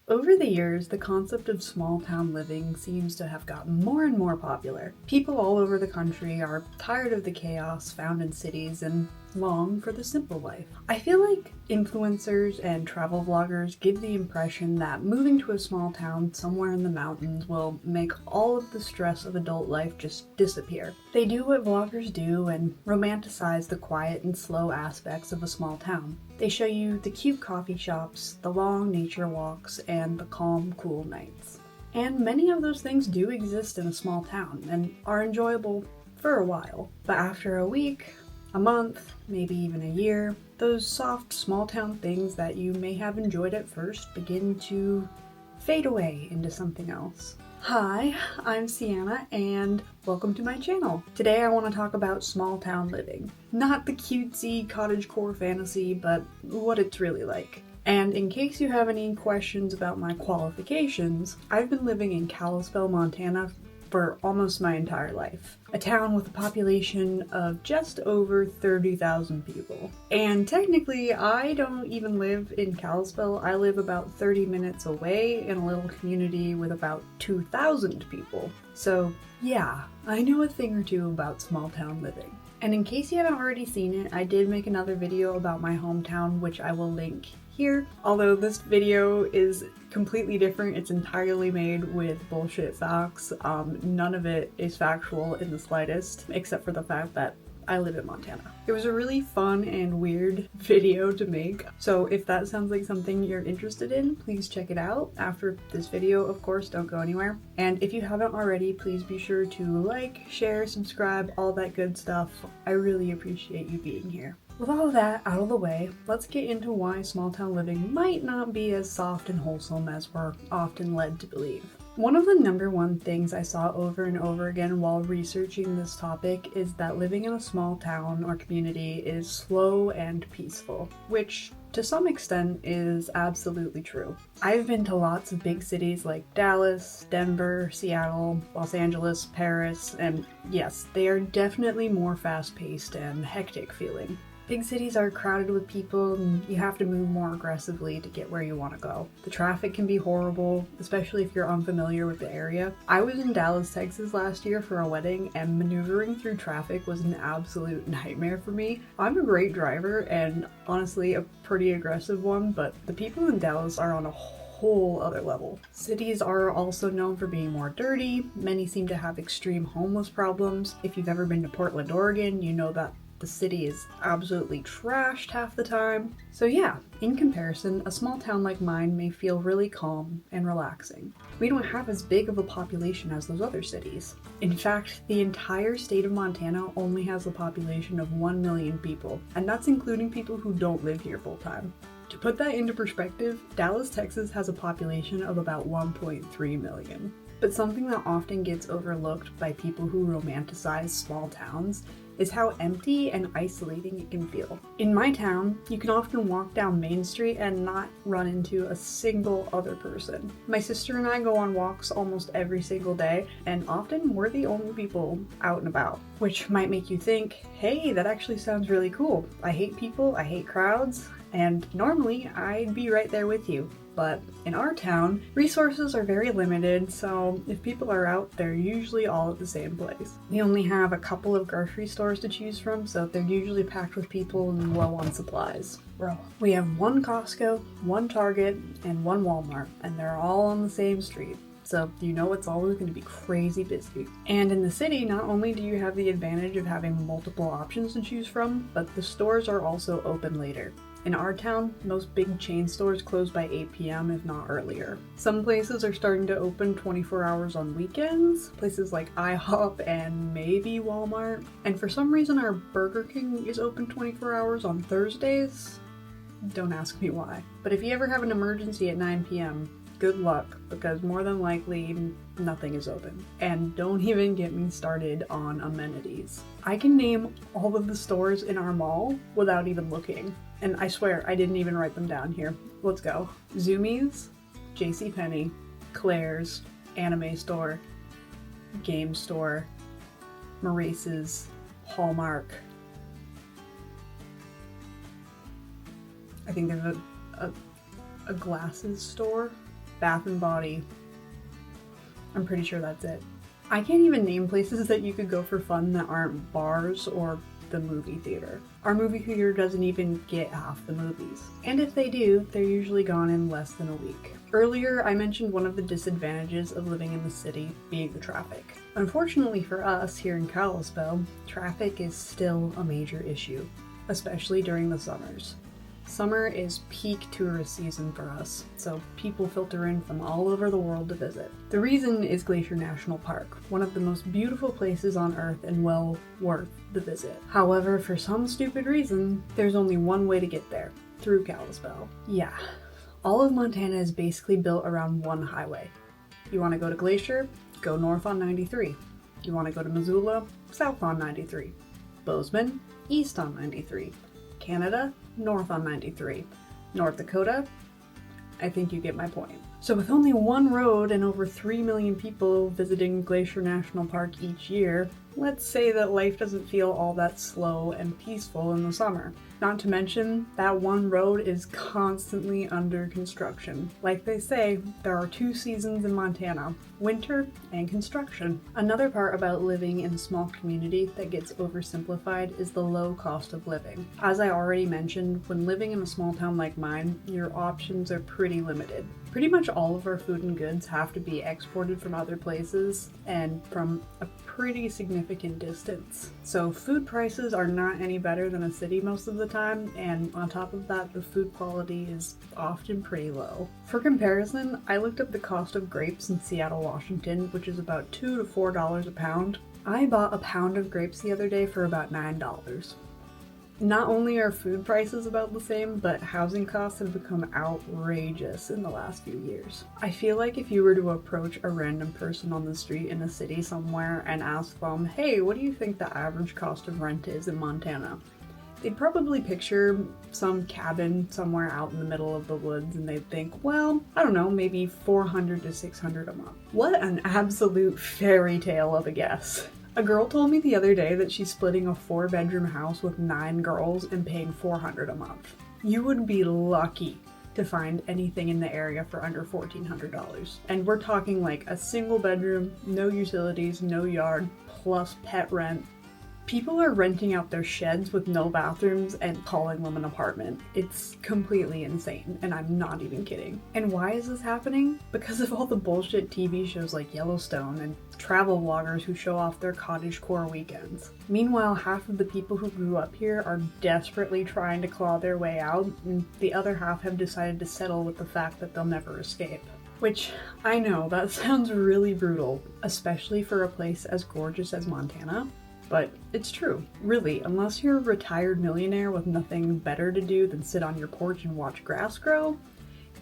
Over the years, the concept of small town living seems to have gotten more and more popular. People all over the country are tired of the chaos found in cities and long for the simple life. I feel like influencers and travel vloggers give the impression that moving to a small town somewhere in the mountains will make all of the stress of adult life just disappear. They do what vloggers do and romanticize the quiet and slow aspects of a small town. They show you the cute coffee shops, the long nature walks, and the calm, cool nights. And many of those things do exist in a small town and are enjoyable for a while. But after a week, a month, maybe even a year, those soft small town things that you may have enjoyed at first begin to fade away into something else. Hi, I'm Sienna and welcome to my channel. Today I want to talk about small town living. Not the cutesy cottagecore fantasy, but what it's really like. And in case you have any questions about my qualifications, I've been living in Kalispell, Montana for almost my entire life. A town with a population of just over 30,000 people. And technically, I don't even live in Kalispell. I live about 30 minutes away in a little community with about 2,000 people. So yeah, I know a thing or two about small town living. And in case you haven't already seen it, I did make another video about my hometown, which I will link here. Although this video is completely different, it's entirely made with bullshit facts. None of it is factual in the slightest, except for the fact that I live in Montana. It was a really fun and weird video to make, so if that sounds like something you're interested in, please check it out after this video. Of course, don't go anywhere. And if you haven't already, please be sure to like, share, subscribe, all that good stuff. I really appreciate you being here. With all of that out of the way, let's get into why small town living might not be as soft and wholesome as we're often led to believe. One of the number one things I saw over and over again while researching this topic is that living in a small town or community is slow and peaceful, which to some extent is absolutely true. I've been to lots of big cities like Dallas, Denver, Seattle, Los Angeles, Paris, and yes, they are definitely more fast-paced and hectic feeling. Big cities are crowded with people and you have to move more aggressively to get where you want to go. The traffic can be horrible, especially if you're unfamiliar with the area. I was in Dallas, Texas last year for a wedding and maneuvering through traffic was an absolute nightmare for me. I'm a great driver and honestly a pretty aggressive one, but the people in Dallas are on a whole other level. Cities are also known for being more dirty. Many seem to have extreme homeless problems. If you've ever been to Portland, Oregon, you know that the city is absolutely trashed half the time. So yeah, in comparison, a small town like mine may feel really calm and relaxing. We don't have as big of a population as those other cities. In fact, the entire state of Montana only has a population of 1 million people, and that's including people who don't live here full time. To put that into perspective, Dallas, Texas has a population of about 1.3 million. But something that often gets overlooked by people who romanticize small towns is how empty and isolating it can feel. In my town, you can often walk down Main Street and not run into a single other person. My sister and I go on walks almost every single day, and often we're the only people out and about, which might make you think, hey, that actually sounds really cool. I hate people, I hate crowds, and normally I'd be right there with you. But in our town, resources are very limited, so if people are out, they're usually all at the same place. We only have a couple of grocery stores to choose from, so they're usually packed with people and low on supplies. Bro. We have one Costco, one Target, and one Walmart, and they're all on the same street. So you know it's always going to be crazy busy. And in the city, not only do you have the advantage of having multiple options to choose from, but the stores are also open later. In our town, most big chain stores close by 8 p.m. if not earlier. Some places are starting to open 24 hours on weekends, places like IHOP and maybe Walmart. And for some reason our Burger King is open 24 hours on Thursdays. Don't ask me why. But if you ever have an emergency at 9 p.m., good luck, because more than likely nothing is open. And don't even get me started on amenities. I can name all of the stores in our mall without even looking. And I swear I didn't even write them down here. Let's go. Zumiez, JCPenney, Claire's, Anime Store, Game Store, Maurice's, Hallmark. I think there's a glasses store. Bath and Body. I'm pretty sure that's it. I can't even name places that you could go for fun that aren't bars or the movie theater. Our movie theater doesn't even get half the movies. And if they do, they're usually gone in less than a week. Earlier, I mentioned one of the disadvantages of living in the city being the traffic. Unfortunately for us here in Kalispell, traffic is still a major issue, especially during the summers. Summer is peak tourist season for us, so people filter in from all over the world to visit. The reason is Glacier National Park, one of the most beautiful places on Earth and well worth the visit. However, for some stupid reason, there's only one way to get there, through Kalispell. Yeah, all of Montana is basically built around one highway. You want to go to Glacier? Go north on 93. You want to go to Missoula? South on 93. Bozeman? East on 93. Canada? North on 93. North Dakota? I think you get my point. So with only one road and over 3 million people visiting Glacier National Park each year, let's say that life doesn't feel all that slow and peaceful in the summer. Not to mention, that one road is constantly under construction. Like they say, there are 2 seasons in Montana, winter and construction. Another part about living in a small community that gets oversimplified is the low cost of living. As I already mentioned, when living in a small town like mine, your options are pretty limited. Pretty much all of our food and goods have to be exported from other places and from a pretty significant distance. So food prices are not any better than a city most of the time, and on top of that, the food quality is often pretty low. For comparison, I looked up the cost of grapes in Seattle, Washington, which is about $2 to $4 a pound. I bought a pound of grapes the other day for about $9. Not only are food prices about the same, but housing costs have become outrageous in the last few years. I feel like if you were to approach a random person on the street in a city somewhere and ask them, hey, what do you think the average cost of rent is in Montana? They'd probably picture some cabin somewhere out in the middle of the woods, and they'd think, well, I don't know, maybe $400 to $600 a month. What an absolute fairy tale of a guess. A girl told me the other day that she's splitting a 4-bedroom house with 9 girls and paying $400 a month. You would be lucky to find anything in the area for under $1,400. And we're talking like a single bedroom, no utilities, no yard, plus pet rent. People are renting out their sheds with no bathrooms and calling them an apartment. It's completely insane, and I'm not even kidding. And why is this happening? Because of all the bullshit TV shows like Yellowstone and travel vloggers who show off their cottagecore weekends. Meanwhile, half of the people who grew up here are desperately trying to claw their way out, and the other half have decided to settle with the fact that they'll never escape. Which, I know, that sounds really brutal, especially for a place as gorgeous as Montana. But it's true. Really, unless you're a retired millionaire with nothing better to do than sit on your porch and watch grass grow,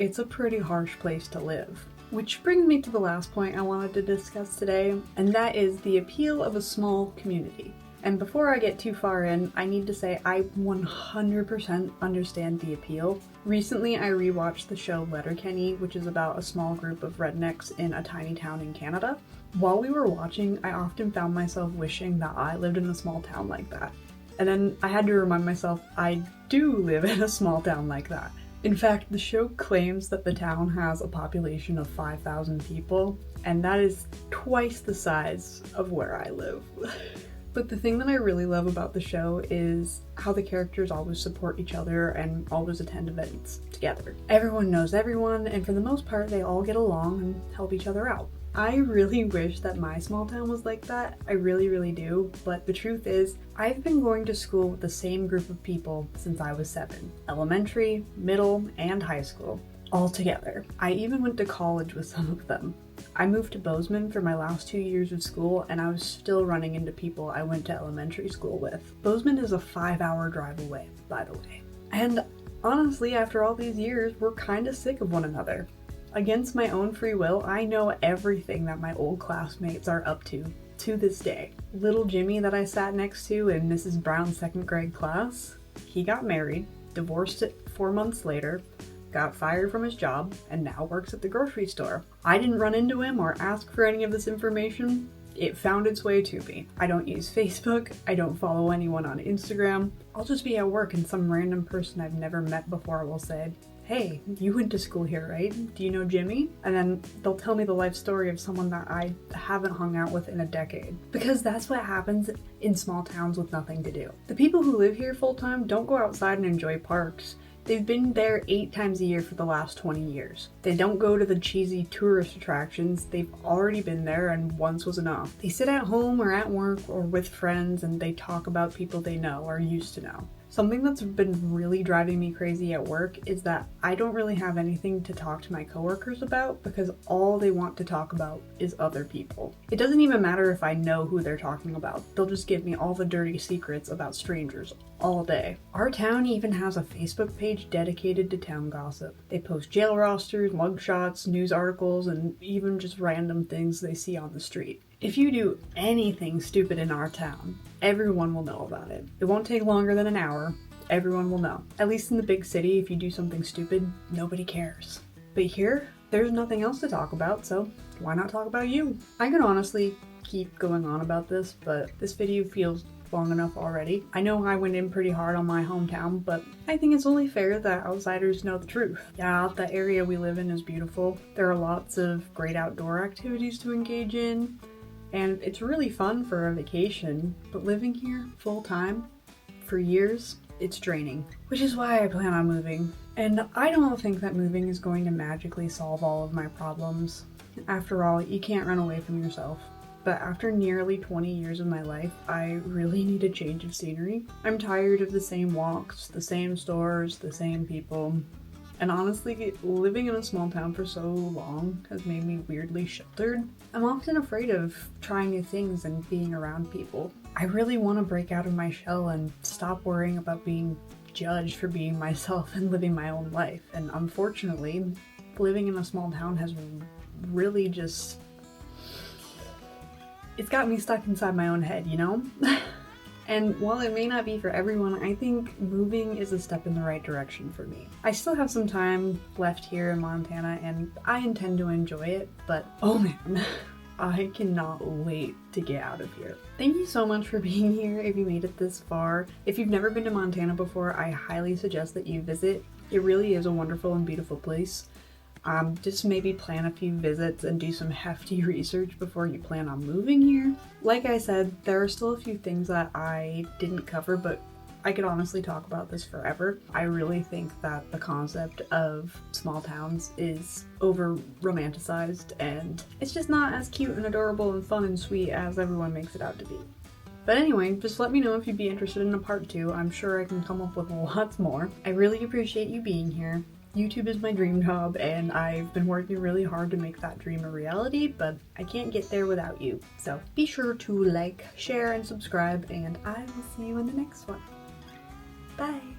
it's a pretty harsh place to live. Which brings me to the last point I wanted to discuss today, and that is the appeal of a small community. And before I get too far in, I need to say I 100% understand the appeal. Recently, I rewatched the show Letterkenny, which is about a small group of rednecks in a tiny town in Canada. While we were watching, I often found myself wishing that I lived in a small town like that. And then I had to remind myself I do live in a small town like that. In fact, the show claims that the town has a population of 5,000 people, and that is twice the size of where I live. But the thing that I really love about the show is how the characters always support each other and always attend events together. Everyone knows everyone, and for the most part, they all get along and help each other out. I really wish that my small town was like that. I really, really do. But the truth is, I've been going to school with the same group of people since I was 7. Elementary, middle, and high school, all together. I even went to college with some of them. I moved to Bozeman for my last 2 years of school, and I was still running into people I went to elementary school with. Bozeman is a 5-hour drive away, by the way. And honestly, after all these years, we're kind of sick of one another. Against my own free will, I know everything that my old classmates are up to this day. Little Jimmy that I sat next to in Mrs. Brown's 2nd grade class, he got married, divorced 4 months later, got fired from his job, and now works at the grocery store. I didn't run into him or ask for any of this information. It found its way to me. I don't use Facebook, I don't follow anyone on Instagram. I'll just be at work and some random person I've never met before will say, "Hey, you went to school here, right? Do you know Jimmy?" And then they'll tell me the life story of someone that I haven't hung out with in a decade. Because that's what happens in small towns with nothing to do. The people who live here full time don't go outside and enjoy parks. They've been there 8 times a year for the last 20 years. They don't go to the cheesy tourist attractions. They've already been there and once was enough. They sit at home or at work or with friends and they talk about people they know or used to know. Something that's been really driving me crazy at work is that I don't really have anything to talk to my coworkers about because all they want to talk about is other people. It doesn't even matter if I know who they're talking about. They'll just give me all the dirty secrets about strangers all day. Our town even has a Facebook page dedicated to town gossip. They post jail rosters, mugshots, news articles, and even just random things they see on the street. If you do anything stupid in our town, everyone will know about it. It won't take longer than an hour. Everyone will know. At least in the big city, if you do something stupid, nobody cares. But here, there's nothing else to talk about, so why not talk about you? I could honestly keep going on about this, but this video feels long enough already. I know I went in pretty hard on my hometown, but I think it's only fair that outsiders know the truth. Yeah, the area we live in is beautiful. There are lots of great outdoor activities to engage in. And it's really fun for a vacation, but living here full time for years, it's draining. Which is why I plan on moving. And I don't think that moving is going to magically solve all of my problems. After all, you can't run away from yourself. But after nearly 20 years of my life, I really need a change of scenery. I'm tired of the same walks, the same stores, the same people. And honestly, living in a small town for so long has made me weirdly sheltered. I'm often afraid of trying new things and being around people. I really want to break out of my shell and stop worrying about being judged for being myself and living my own life. And unfortunately, living in a small town has really just... it's got me stuck inside my own head, you know? And while it may not be for everyone, I think moving is a step in the right direction for me. I still have some time left here in Montana and I intend to enjoy it, but oh man, I cannot wait to get out of here. Thank you so much for being here if you made it this far. If you've never been to Montana before, I highly suggest that you visit. It really is a wonderful and beautiful place. Just maybe plan a few visits and do some hefty research before you plan on moving here. Like I said, there are still a few things that I didn't cover, but I could honestly talk about this forever. I really think that the concept of small towns is over romanticized and it's just not as cute and adorable and fun and sweet as everyone makes it out to be. But anyway, just let me know if you'd be interested in a part 2. I'm sure I can come up with lots more. I really appreciate you being here. YouTube is my dream job and I've been working really hard to make that dream a reality, but I can't get there without you. So be sure to like, share, and subscribe, and I will see you in the next one. Bye!